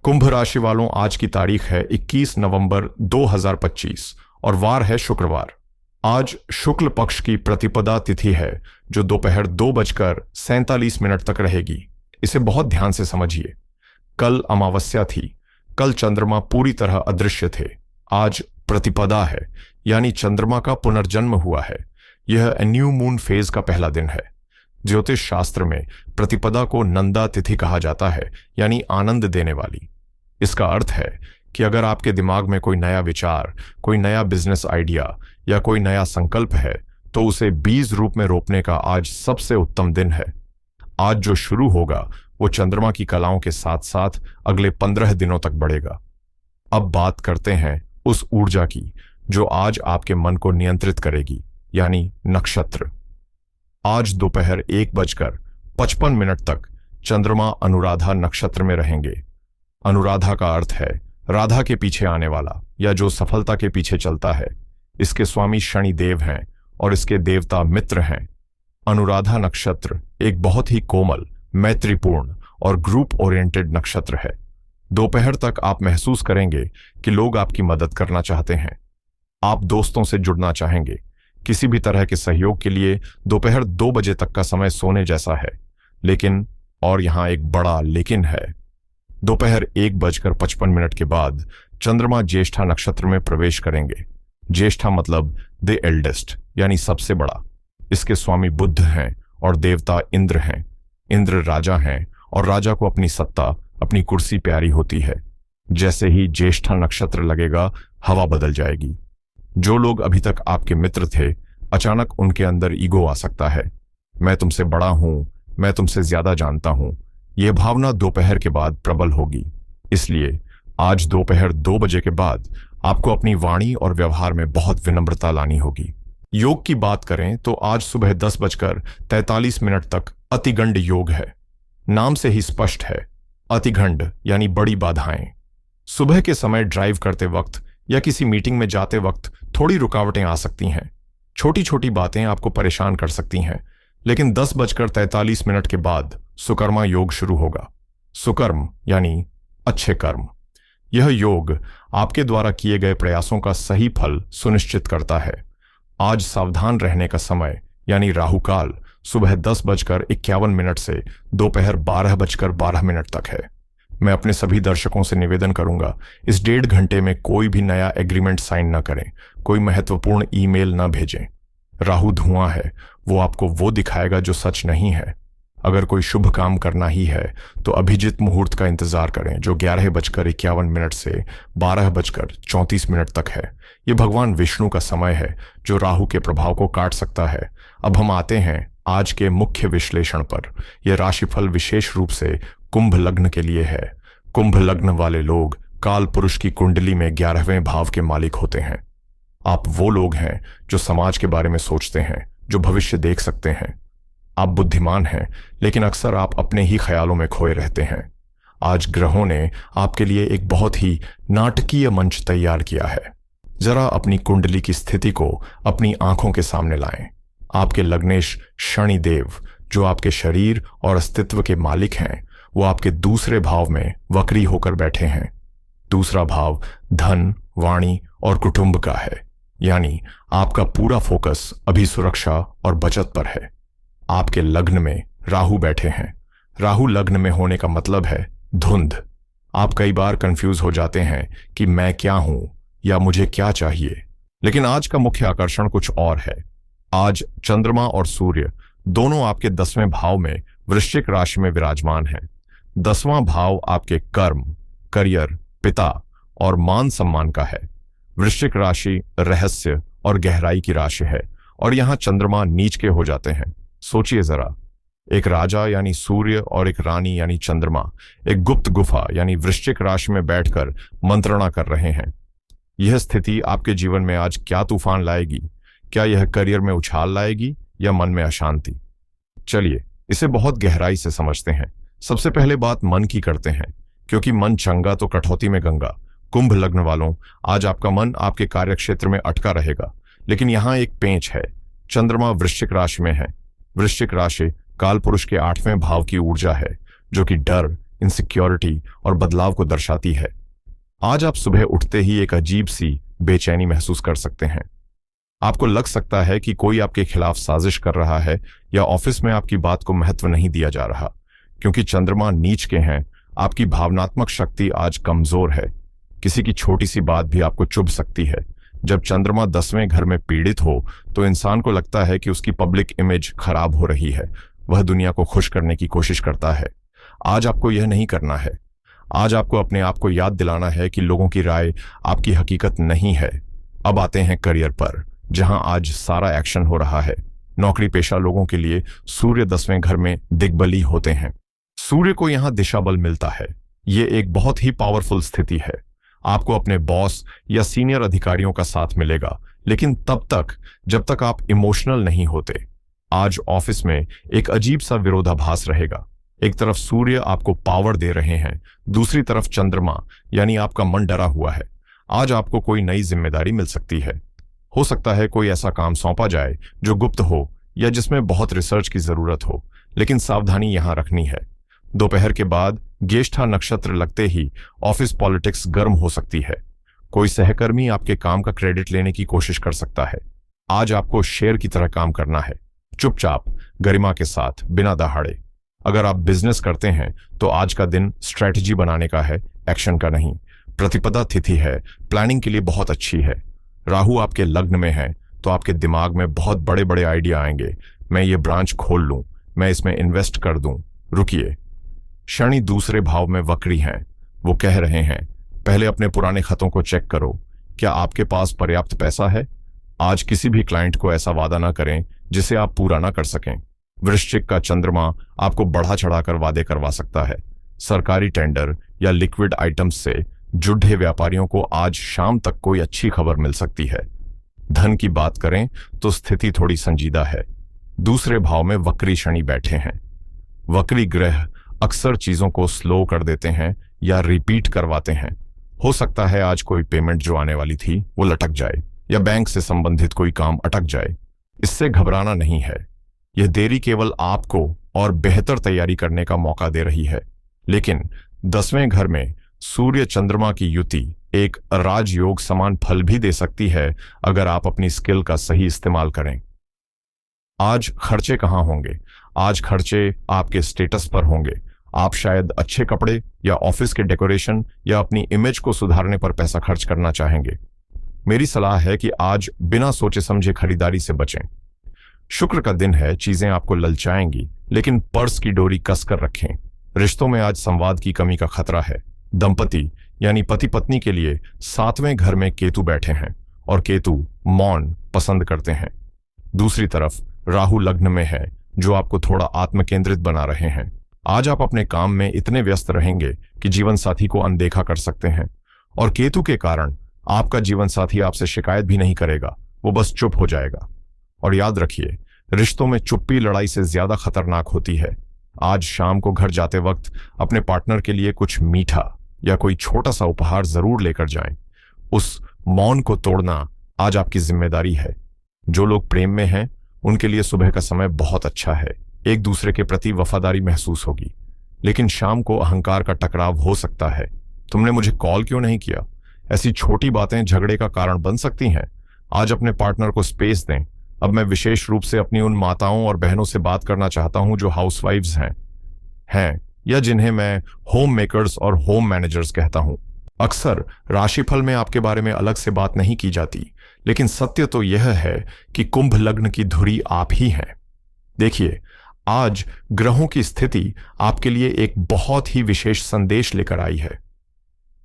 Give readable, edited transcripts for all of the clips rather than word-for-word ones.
कुंभ राशि वालों, आज की तारीख है 21 नवंबर 2025 और वार है शुक्रवार। आज शुक्ल पक्ष की प्रतिपदा तिथि है जो दोपहर 2:47 तक रहेगी। इसे बहुत ध्यान से समझिए। कल अमावस्या थी, कल चंद्रमा पूरी तरह अदृश्य थे। आज प्रतिपदा है, यानी चंद्रमा का पुनर्जन्म हुआ है। यह न्यू मून फेज का पहला दिन है। ज्योतिष शास्त्र में प्रतिपदा को नंदा तिथि कहा जाता है, यानी आनंद देने वाली। इसका अर्थ है कि अगर आपके दिमाग में कोई नया विचार, कोई नया बिजनेस आइडिया या कोई नया संकल्प है तो उसे बीज रूप में रोपने का आज सबसे उत्तम दिन है। आज जो शुरू होगा वो चंद्रमा की कलाओं के साथ साथ अगले 15 दिनों तक बढ़ेगा। अब बात करते हैं उस ऊर्जा की जो आज आपके मन को नियंत्रित करेगी, यानी नक्षत्र। आज दोपहर 1:55 तक चंद्रमा अनुराधा नक्षत्र में रहेंगे। अनुराधा का अर्थ है राधा के पीछे आने वाला या जो सफलता के पीछे चलता है। इसके स्वामी शनि देव हैं और इसके देवता मित्र हैं। अनुराधा नक्षत्र एक बहुत ही कोमल, मैत्रीपूर्ण और ग्रुप ओरिएंटेड नक्षत्र है। दोपहर तक आप महसूस करेंगे कि लोग आपकी मदद करना चाहते हैं। आप दोस्तों से जुड़ना चाहेंगे। किसी भी तरह के सहयोग के लिए दोपहर 2 बजे तक का समय सोने जैसा है। लेकिन, और यहां एक बड़ा लेकिन है, दोपहर 1:55 के बाद चंद्रमा ज्येष्ठा नक्षत्र में प्रवेश करेंगे। ज्येष्ठा मतलब द एल्डेस्ट, यानी सबसे बड़ा। इसके स्वामी बुध हैं और देवता इंद्र हैं। इंद्र राजा हैं और राजा को अपनी सत्ता, अपनी कुर्सी प्यारी होती है। जैसे ही ज्येष्ठा नक्षत्र लगेगा, हवा बदल जाएगी। जो लोग अभी तक आपके मित्र थे, अचानक उनके अंदर ईगो आ सकता है। मैं तुमसे बड़ा हूं, मैं तुमसे ज्यादा जानता हूं। यह भावना दोपहर के बाद प्रबल होगी। इसलिए आज दोपहर 2 बजे के बाद आपको अपनी वाणी और व्यवहार में बहुत विनम्रता लानी होगी। योग की बात करें तो आज सुबह 10:43 तक अतिगंड योग है। नाम से ही स्पष्ट है, अतिगंड यानी बड़ी बाधाएं। सुबह के समय ड्राइव करते वक्त या किसी मीटिंग में जाते वक्त थोड़ी रुकावटें आ सकती हैं। छोटी छोटी बातें आपको परेशान कर सकती हैं। लेकिन 10:43 के बाद सुकर्मा योग शुरू होगा। सुकर्म यानी अच्छे कर्म। यह योग आपके द्वारा किए गए प्रयासों का सही फल सुनिश्चित करता है। आज सावधान रहने का समय यानी राहुकाल सुबह 10:51 से दोपहर 12:12 तक है। मैं अपने सभी दर्शकों से निवेदन करूंगा, इस 1.5 घंटे में कोई भी नया एग्रीमेंट साइन न करें, कोई महत्वपूर्ण ईमेल न भेजें। राहु धुआं है, वो आपको वो दिखाएगा जो सच नहीं है। अगर कोई शुभ काम करना ही है तो अभिजित मुहूर्त का इंतजार करें, जो 11:51 से 12:34 तक है। ये भगवान विष्णु का समय है जो राहु के प्रभाव को काट सकता है। अब हम आते हैं आज के मुख्य विश्लेषण पर। यह राशिफल विशेष रूप से कुंभ लग्न के लिए है। कुंभ लग्न वाले लोग काल पुरुष की कुंडली में 11वें भाव के मालिक होते हैं। आप वो लोग हैं जो समाज के बारे में सोचते हैं, जो भविष्य देख सकते हैं। आप बुद्धिमान हैं, लेकिन अक्सर आप अपने ही ख्यालों में खोए रहते हैं। आज ग्रहों ने आपके लिए एक बहुत ही नाटकीय मंच तैयार किया है। जरा अपनी कुंडली की स्थिति को अपनी आंखों के सामने लाएं। आपके लग्नेश शनि देव, जो आपके शरीर और अस्तित्व के मालिक हैं, वो आपके दूसरे भाव में वक्री होकर बैठे हैं। दूसरा भाव धन, वाणी और कुटुंब का है, यानी आपका पूरा फोकस अभी सुरक्षा और बचत पर है। आपके लग्न में राहु बैठे हैं। राहु लग्न में होने का मतलब है धुंध। आप कई बार कंफ्यूज हो जाते हैं कि मैं क्या हूं या मुझे क्या चाहिए। लेकिन आज का मुख्य आकर्षण कुछ और है। आज चंद्रमा और सूर्य दोनों आपके 10वें भाव में वृश्चिक राशि में विराजमान हैं। 10वां भाव आपके कर्म, करियर, पिता और मान सम्मान का है। वृश्चिक राशि रहस्य और गहराई की राशि है और यहां चंद्रमा नीच के हो जाते हैं। सोचिए जरा, एक राजा यानी सूर्य और एक रानी यानी चंद्रमा एक गुप्त गुफा यानी वृश्चिक राशि में बैठकर मंत्रणा कर रहे हैं। यह स्थिति आपके जीवन में आज क्या तूफान लाएगी? क्या यह करियर में उछाल लाएगी या मन में अशांति? चलिए इसे बहुत गहराई से समझते हैं। सबसे पहले बात मन की करते हैं, क्योंकि मन चंगा तो कठौती में गंगा। कुंभ लग्न वालों, आज आपका मन आपके कार्यक्षेत्र में अटका रहेगा, लेकिन यहां एक पेंच है। चंद्रमा वृश्चिक राशि में है। वृश्चिक राशि काल पुरुष के 8वें भाव की ऊर्जा है, जो कि डर, इनसिक्योरिटी और बदलाव को दर्शाती है। आज आप सुबह उठते ही एक अजीब सी बेचैनी महसूस कर सकते हैं। आपको लग सकता है कि कोई आपके खिलाफ साजिश कर रहा है या ऑफिस में आपकी बात को महत्व नहीं दिया जा रहा। क्योंकि चंद्रमा नीच के हैं, आपकी भावनात्मक शक्ति आज कमजोर है। किसी की छोटी सी बात भी आपको चुभ सकती है। जब चंद्रमा 10वें घर में पीड़ित हो तो इंसान को लगता है कि उसकी पब्लिक इमेज खराब हो रही है। वह दुनिया को खुश करने की कोशिश करता है। आज आपको यह नहीं करना है। आज आपको अपने आप को याद दिलाना है कि लोगों की राय आपकी हकीकत नहीं है। अब आते हैं करियर पर, जहां आज सारा एक्शन हो रहा है। नौकरी पेशा लोगों के लिए सूर्य 10वें घर में दिग्बली होते हैं। सूर्य को यहां दिशा बल मिलता है। ये एक बहुत ही पावरफुल स्थिति है। आपको अपने बॉस या सीनियर अधिकारियों का साथ मिलेगा, लेकिन तब तक जब तक आप इमोशनल नहीं होते। आज ऑफिस में एक अजीब सा विरोधाभास रहेगा। एक तरफ सूर्य आपको पावर दे रहे हैं, दूसरी तरफ चंद्रमा यानी आपका मन डरा हुआ है। आज आपको कोई नई जिम्मेदारी मिल सकती है। हो सकता है कोई ऐसा काम सौंपा जाए जो गुप्त हो या जिसमें बहुत रिसर्च की जरूरत हो, लेकिन सावधानी यहां रखनी है। दोपहर के बाद ज्येष्ठा नक्षत्र लगते ही ऑफिस पॉलिटिक्स गर्म हो सकती है। कोई सहकर्मी आपके काम का क्रेडिट लेने की कोशिश कर सकता है। आज आपको शेर की तरह काम करना है, चुपचाप, गरिमा के साथ, बिना दहाड़े। अगर आप बिजनेस करते हैं तो आज का दिन स्ट्रेटजी बनाने का है, एक्शन का नहीं। प्रतिपदा तिथि है, प्लानिंग के लिए बहुत अच्छी है। राहु आपके लग्न में है तो आपके दिमाग में बहुत बड़े बड़े आइडिया आएंगे। मैं ये ब्रांच खोल लूं, मैं इसमें इन्वेस्ट कर दूं। रुकिए, शनि दूसरे भाव में वक्री हैं। वो कह रहे हैं पहले अपने पुराने खतों को चेक करो, क्या आपके पास पर्याप्त पैसा है। आज किसी भी क्लाइंट को ऐसा वादा ना करें जिसे आप पूरा ना कर सकें। वृश्चिक का चंद्रमा आपको बढ़ा चढ़ाकर वादे करवा सकता है। सरकारी टेंडर या लिक्विड आइटम्स से जुड़े व्यापारियों को आज शाम तक कोई अच्छी खबर मिल सकती है। धन की बात करें तो स्थिति थोड़ी संजीदा है। दूसरे भाव में वक्री शनि बैठे हैं। वक्री ग्रह अक्सर चीजों को स्लो कर देते हैं या रिपीट करवाते हैं। हो सकता है आज कोई पेमेंट जो आने वाली थी वो लटक जाए या बैंक से संबंधित कोई काम अटक जाए। इससे घबराना नहीं है। यह देरी केवल आपको और बेहतर तैयारी करने का मौका दे रही है। लेकिन 10वें घर में सूर्य चंद्रमा की युति एक राजयोग समान फल भी दे सकती है अगर आप अपनी स्किल का सही इस्तेमाल करें। आज खर्चे कहां होंगे? आज खर्चे आपके स्टेटस पर होंगे। आप शायद अच्छे कपड़े या ऑफिस के डेकोरेशन या अपनी इमेज को सुधारने पर पैसा खर्च करना चाहेंगे। मेरी सलाह है कि आज बिना सोचे समझे खरीदारी से बचें। शुक्र का दिन है, चीजें आपको ललचाएंगी, लेकिन पर्स की डोरी कसकर रखें। रिश्तों में आज संवाद की कमी का खतरा है। दंपति यानी पति पत्नी के लिए 7वें घर में केतु बैठे हैं और केतु मौन पसंद करते हैं। दूसरी तरफ राहु लग्न में है जो आपको थोड़ा आत्मकेंद्रित बना रहे हैं। आज आप अपने काम में इतने व्यस्त रहेंगे कि जीवन साथी को अनदेखा कर सकते हैं और केतु के कारण आपका जीवन साथी आपसे शिकायत भी नहीं करेगा, वो बस चुप हो जाएगा। और याद रखिए, रिश्तों में चुप्पी लड़ाई से ज्यादा खतरनाक होती है। आज शाम को घर जाते वक्त अपने पार्टनर के लिए कुछ मीठा या कोई छोटा सा उपहार जरूर लेकर जाएं। उस मौन को तोड़ना आज आपकी जिम्मेदारी है। जो लोग प्रेम में हैं उनके लिए सुबह का समय बहुत अच्छा है। एक दूसरे के प्रति वफादारी महसूस होगी, लेकिन शाम को अहंकार का टकराव हो सकता है। तुमने मुझे कॉल क्यों नहीं किया? ऐसी छोटी बातें झगड़े का कारण बन सकती हैं। आज अपने पार्टनर को स्पेस दें। अब मैं विशेष रूप से अपनी उन माताओं और बहनों से बात करना चाहता हूं जो हाउसवाइव्स हैं या जिन्हें मैं होम मेकर्स और होम मैनेजर्स कहता हूं। अक्सर राशिफल में आपके बारे में अलग से बात नहीं की जाती, लेकिन सत्य तो यह है कि कुंभ लग्न की धुरी आप ही हैं। देखिए, आज ग्रहों की स्थिति आपके लिए एक बहुत ही विशेष संदेश लेकर आई है।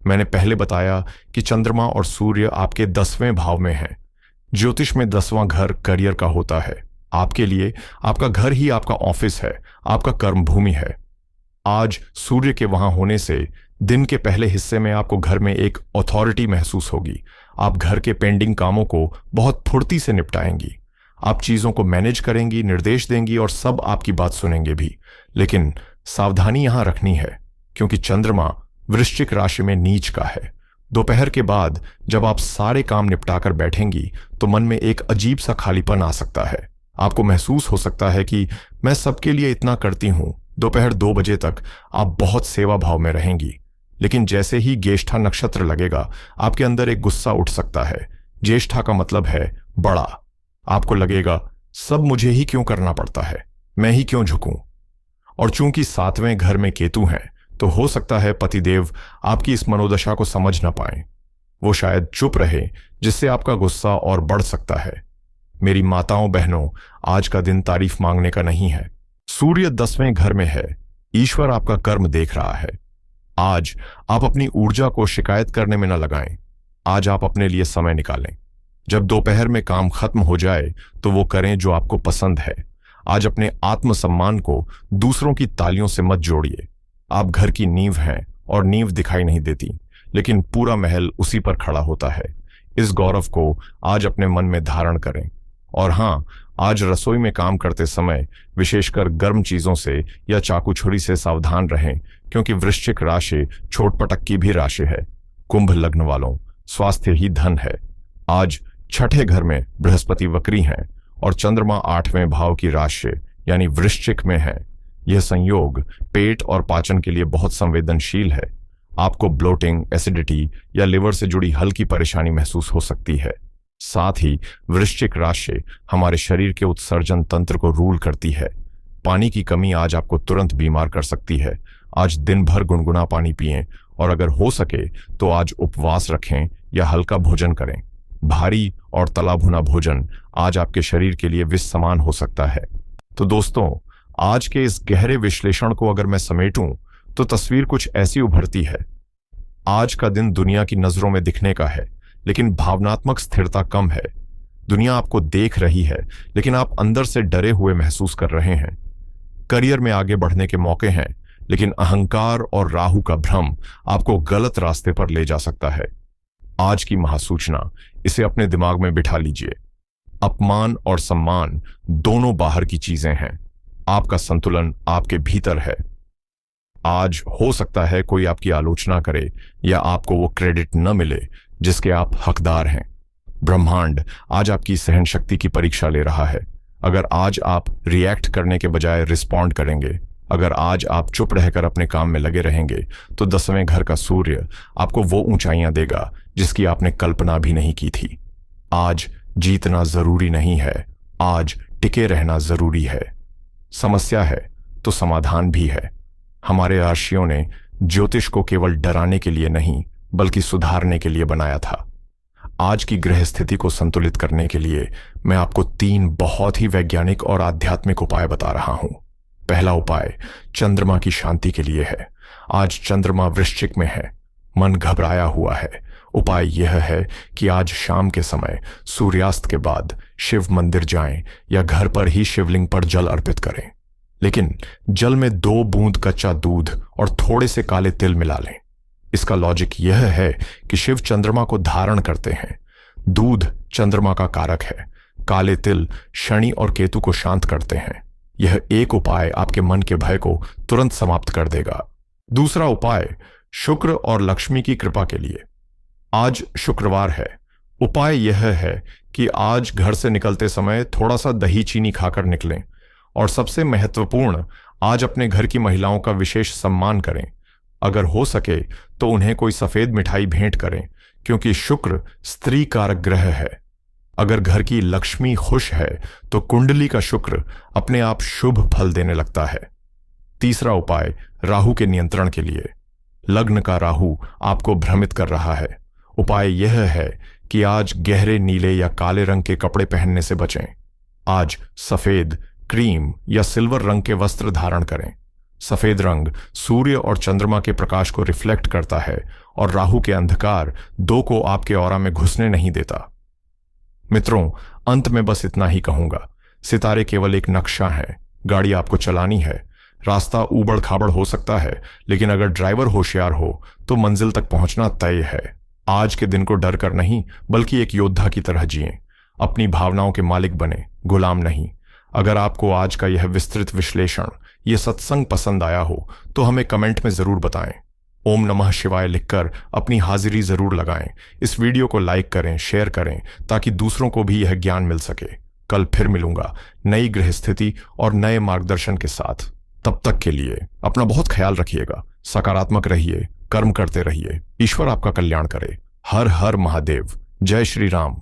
मैंने पहले बताया कि चंद्रमा और सूर्य आपके 10वें भाव में हैं। ज्योतिष में 10वां घर करियर का होता है। आपके लिए आपका घर ही आपका ऑफिस है, आपका कर्मभूमि है। आज सूर्य के वहां होने से दिन के पहले हिस्से में आपको घर में एक अथॉरिटी महसूस होगी। आप घर के पेंडिंग कामों को बहुत फुर्ती से निपटाएंगी। आप चीजों को मैनेज करेंगी, निर्देश देंगी और सब आपकी बात सुनेंगे भी। लेकिन सावधानी यहां रखनी है, क्योंकि चंद्रमा वृश्चिक राशि में नीच का है। दोपहर के बाद जब आप सारे काम निपटाकर बैठेंगी तो मन में एक अजीब सा खालीपन आ सकता है। आपको महसूस हो सकता है कि मैं सबके लिए इतना करती हूं, दोपहर 2 बजे तक आप बहुत सेवा भाव में रहेंगी, लेकिन जैसे ही ज्येष्ठा नक्षत्र लगेगा आपके अंदर एक गुस्सा उठ सकता है। ज्येष्ठा का मतलब है बड़ा। आपको लगेगा सब मुझे ही क्यों करना पड़ता है, मैं ही क्यों झुकूं। और चूंकि 7वें घर में केतु है तो हो सकता है पतिदेव आपकी इस मनोदशा को समझ ना पाए। वो शायद चुप रहे, जिससे आपका गुस्सा और बढ़ सकता है। मेरी माताओं बहनों, आज का दिन तारीफ मांगने का नहीं है। सूर्य 10वें घर में है, ईश्वर आपका कर्म देख रहा है। आज आप अपनी ऊर्जा को शिकायत करने में न लगाएं। आज आप अपने लिए समय निकालें। जब दोपहर में काम खत्म हो जाए तो वो करें जो आपको पसंद है। आज अपने आत्मसम्मान को दूसरों की तालियों से मत जोड़िए। आप घर की नींव हैं और नींव दिखाई नहीं देती, लेकिन पूरा महल उसी पर खड़ा होता है। इस गौरव को आज अपने मन में धारण करें। और हाँ, आज रसोई में काम करते समय विशेषकर गर्म चीजों से या चाकू छुरी से सावधान रहें, क्योंकि वृश्चिक राशि छोटपटक की भी राशि है। कुंभ लग्न वालों, स्वास्थ्य ही धन है। आज 6ठे घर में बृहस्पति वक्री हैं और चंद्रमा 8वें भाव की राशि यानी वृश्चिक में है। यह संयोग पेट और पाचन के लिए बहुत संवेदनशील है। आपको ब्लोटिंग, एसिडिटी या लिवर से जुड़ी हल्की परेशानी महसूस हो सकती है। साथ ही वृश्चिक राशि हमारे शरीर के उत्सर्जन तंत्र को रूल करती है। पानी की कमी आज आपको तुरंत बीमार कर सकती है। आज दिन भर गुनगुना पानी पिएं और अगर हो सके तो आज उपवास रखें या हल्का भोजन करें। भारी और तला भुना भोजन आज आपके शरीर के लिए विष समान हो सकता है। तो दोस्तों, आज के इस गहरे विश्लेषण को अगर मैं समेटूं तो तस्वीर कुछ ऐसी उभरती है। आज का दिन दुनिया की नजरों में दिखने का है, लेकिन भावनात्मक स्थिरता कम है। दुनिया आपको देख रही है, लेकिन आप अंदर से डरे हुए महसूस कर रहे हैं। करियर में आगे बढ़ने के मौके हैं, लेकिन अहंकार और राहु का भ्रम आपको गलत रास्ते पर ले जा सकता है। आज की महासूचना, इसे अपने दिमाग में बिठा लीजिए। अपमान और सम्मान दोनों बाहर की चीजें हैं। आपका संतुलन आपके भीतर है। आज हो सकता है कोई आपकी आलोचना करे या आपको वो क्रेडिट न मिले जिसके आप हकदार हैं। ब्रह्मांड आज आपकी सहन शक्ति की परीक्षा ले रहा है। अगर आज आप रिएक्ट करने के बजाय रिस्पॉन्ड करेंगे, अगर आज आप चुप रहकर अपने काम में लगे रहेंगे, तो 10वें घर का सूर्य आपको वो ऊंचाइयां देगा जिसकी आपने कल्पना भी नहीं की थी। आज जीतना जरूरी नहीं है, आज टिके रहना जरूरी है। समस्या है तो समाधान भी है। हमारे ऋषियों ने ज्योतिष को केवल डराने के लिए नहीं, बल्कि सुधारने के लिए बनाया था। आज की ग्रह स्थिति को संतुलित करने के लिए मैं आपको 3 बहुत ही वैज्ञानिक और आध्यात्मिक उपाय बता रहा हूं। पहला उपाय चंद्रमा की शांति के लिए है। आज चंद्रमा वृश्चिक में है, मन घबराया हुआ है। उपाय यह है कि आज शाम के समय सूर्यास्त के बाद शिव मंदिर जाएं या घर पर ही शिवलिंग पर जल अर्पित करें, लेकिन जल में 2 बूंद कच्चा दूध और थोड़े से काले तिल मिला लें। इसका लॉजिक यह है कि शिव चंद्रमा को धारण करते हैं। दूध चंद्रमा का कारक है, काले तिल शनि और केतु को शांत करते हैं। यह एक उपाय आपके मन के भय को तुरंत समाप्त कर देगा। दूसरा उपाय शुक्र और लक्ष्मी की कृपा के लिए। आज शुक्रवार है। उपाय यह है कि आज घर से निकलते समय थोड़ा सा दही चीनी खाकर निकलें। और सबसे महत्वपूर्ण, आज अपने घर की महिलाओं का विशेष सम्मान करें। अगर हो सके तो उन्हें कोई सफेद मिठाई भेंट करें, क्योंकि शुक्र स्त्री कारक ग्रह है। अगर घर की लक्ष्मी खुश है तो कुंडली का शुक्र अपने आप शुभ फल देने लगता है। तीसरा उपाय राहु के नियंत्रण के लिए। लग्न का राहु आपको भ्रमित कर रहा है। उपाय यह है कि आज गहरे नीले या काले रंग के कपड़े पहनने से बचें। आज सफेद, क्रीम या सिल्वर रंग के वस्त्र धारण करें। सफेद रंग सूर्य और चंद्रमा के प्रकाश को रिफ्लेक्ट करता है और राहु के अंधकार 2 को आपके ऑरा में घुसने नहीं देता। मित्रों, अंत में बस इतना ही कहूंगा, सितारे केवल एक नक्शा है, गाड़ी आपको चलानी है। रास्ता ऊबड़ खाबड़ हो सकता है, लेकिन अगर ड्राइवर होशियार हो तो मंजिल तक पहुंचना तय है। आज के दिन को डर कर नहीं, बल्कि एक योद्धा की तरह जिएं। अपनी भावनाओं के मालिक बने, गुलाम नहीं। अगर आपको आज का यह विस्तृत विश्लेषण, ये सत्संग पसंद आया हो तो हमें कमेंट में जरूर बताएं। ओम नमः शिवाय लिखकर अपनी हाजिरी जरूर लगाएं। इस वीडियो को लाइक करें, शेयर करें, ताकि दूसरों को भी यह ज्ञान मिल सके। कल फिर मिलूंगा नई गृह स्थिति और नए मार्गदर्शन के साथ। तब तक के लिए अपना बहुत ख्याल रखिएगा, सकारात्मक रहिए, कर्म करते रहिए। ईश्वर आपका कल्याण करे। हर हर महादेव। जय श्री राम।